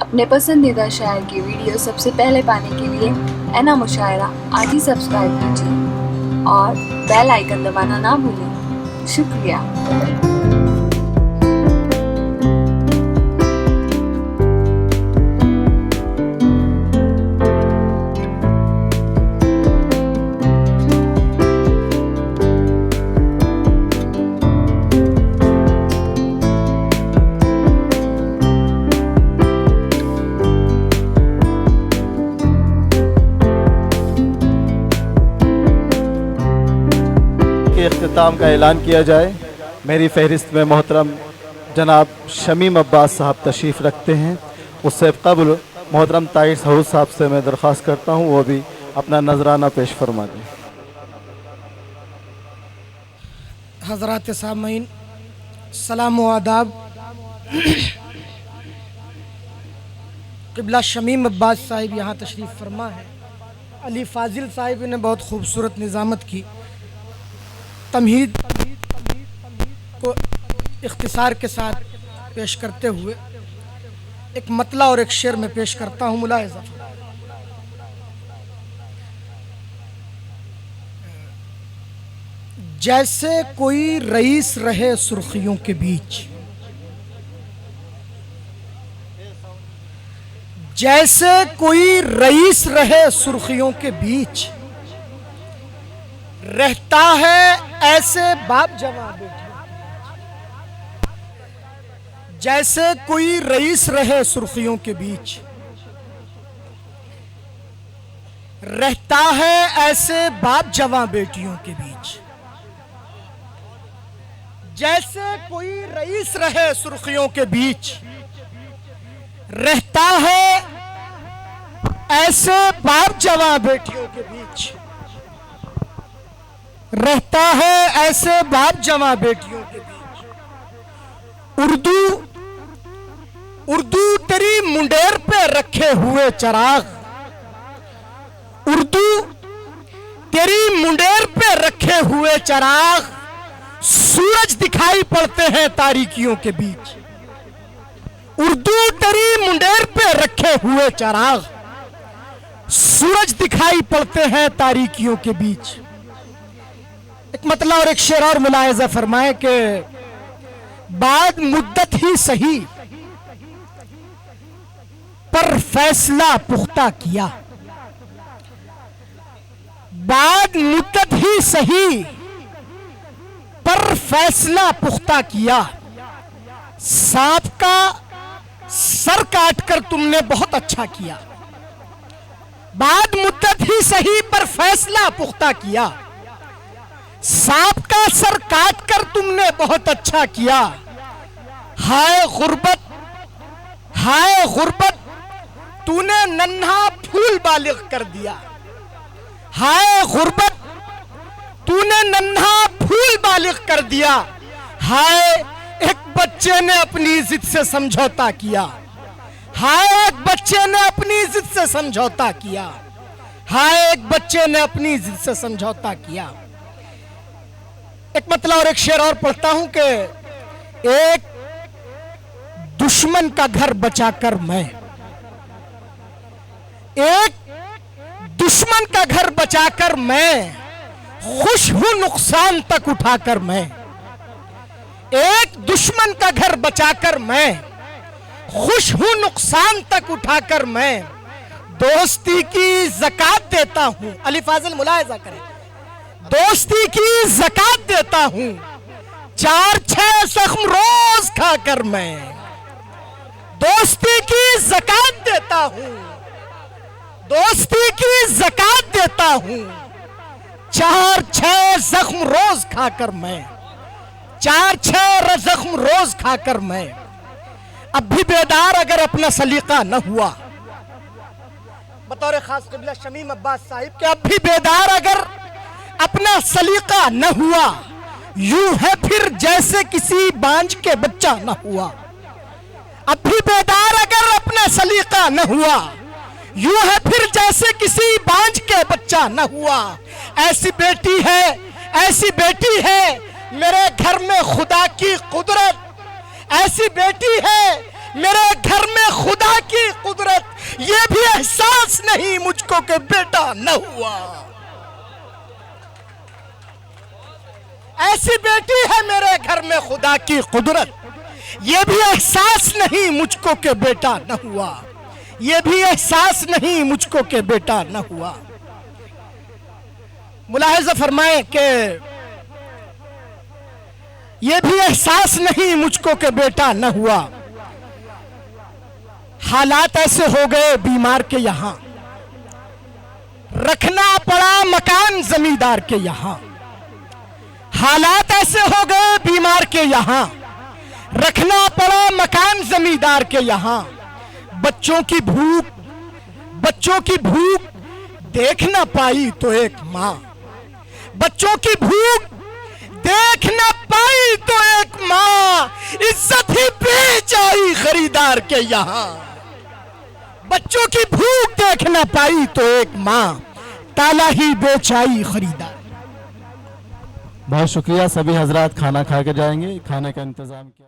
अपने पसंदीदा शायर की वीडियो सबसे पहले पाने के लिए एना मुशायरा आज ही सब्सक्राइब कीजिए और बेल आइकन दबाना ना भूलें। शुक्रिया। के इख्तिताम का ऐलान किया जाए। मेरी फहरिस्त में मोहतरम जनाब शमीम अब्बास साहब तशरीफ़ रखते हैं। उससे कबल मोहतरम ताहिर सऊद साहब से मैं दरख्वास्त करता हूँ वो भी अपना नजराना पेश फरमा दें। हज़रात सामीन सलाम व आदाब। क़िबला शमीम अब्बास साहिब यहाँ तशरीफ़ फरमा है। अली फ़ाज़िल साहिब ने बहुत खूबसूरत निज़ामत की। तमहीद को इख्तिसार के साथ पेश करते हुए एक मतला और एक शेर में पेश करता हूँ। मुलाहिज़ा जैसे कोई रईस रहे सुर्खियों के बीच, जैसे कोई रईस रहे सुर्खियों के बीच, रहता है ऐसे बाप जवां बेटियों। जैसे कोई रईस रहे सुर्खियों के बीच, रहता है ऐसे बाप जवां बेटियों के बीच। जैसे कोई रईस रहे सुर्खियों के बीच, रहता है ऐसे बाप जवां बेटियों के बीच। रहता है ऐसे बाप जवां बेटियों के बीच। उर्दू तेरी मुंडेर पे रखे हुए चराग, उर्दू तेरी मुंडेर पे रखे हुए चराग, सूरज दिखाई पड़ते हैं तारीकियों के बीच। उर्दू तेरी मुंडेर पे रखे हुए चराग, सूरज दिखाई पड़ते हैं तारीकियों के बीच। एक मतला और एक शेर और मुलाहिज़ा फरमाए कि बाद मुद्दत ही सही पर फैसला पुख्ता किया। बाद मुद्दत ही सही पर फैसला पुख्ता किया। सांप का सर काटकर तुमने बहुत अच्छा किया। बाद मुद्दत ही सही पर फैसला पुख्ता किया। सांप का सर काटकर तुमने बहुत अच्छा किया। हाय गुर्बत, हाय गुर्बत, तूने नन्हा फूल बालिग कर दिया। हाय गुर्बत, तूने नन्हा फूल बालिग कर दिया। हाय एक बच्चे ने अपनी जिद से समझौता किया। हाय एक बच्चे ने अपनी जिद से समझौता किया। हाय एक बच्चे ने अपनी जिद से समझौता किया। एक मतला और एक शेर और पढ़ता हूं कि एक दुश्मन का घर बचाकर मैं, एक दुश्मन का घर बचाकर मैं, खुश हूं नुकसान तक उठाकर मैं। एक दुश्मन का घर बचाकर मैं, खुश हूं नुकसान तक उठाकर मैं। दोस्ती की ज़कात देता हूं। अली फ़ाज़िल मुलाहिज़ा करें। दोस्ती की ज़कात देता हूं, 4-6 ज़ख्म रोज खाकर मैं। दोस्ती की ज़कात देता हूं, दोस्ती की ज़कात देता हूं, 4-6 ज़ख्म रोज खाकर मैं। 4-6 ज़ख्म रोज खाकर मैं। अब भी बेदार अगर अपना सलीका न हुआ, बतौर खास क़िबला शमीम अब्बास साहिब के, अब भी बेदार अगर अपना सलीका न हुआ, यूं है फिर जैसे किसी बांझ के बच्चा न हुआ। अब भी बेदार अगर अपना सलीका न हुआ, यूं है फिर जैसे किसी बांझ के बच्चा न हुआ। ऐसी बेटी है, ऐसी बेटी है मेरे घर में खुदा की कुदरत। ऐसी बेटी है मेरे घर में खुदा की ये भी एहसास नहीं मुझको कि बेटा न हुआ। ऐसी बेटी है मेरे घर में खुदा की कुदरत, ये भी एहसास नहीं मुझको कि बेटा न हुआ, ये भी एहसास नहीं मुझको कि बेटा न हुआ। मुलाहिजा फरमाए कि ये भी एहसास नहीं मुझको कि बेटा न हुआ। हालात ऐसे हो गए बीमार के यहां, रखना पड़ा मकान जमींदार के यहां। हालात ऐसे हो गए बीमार के यहां, रखना पड़ा मकान जमींदार के यहां। बच्चों की भूख देख ना पाई तो एक मां, बच्चों की भूख देख ना पाई तो एक मां, इज्जत ही बेच आई खरीदार के यहां। बच्चों की भूख देख ना पाई तो एक मां, ताला ही बेच आई खरीदार। बहुत शुक्रिया। सभी हजरात खाना खा के जाएंगे, खाने का इंतजाम किया।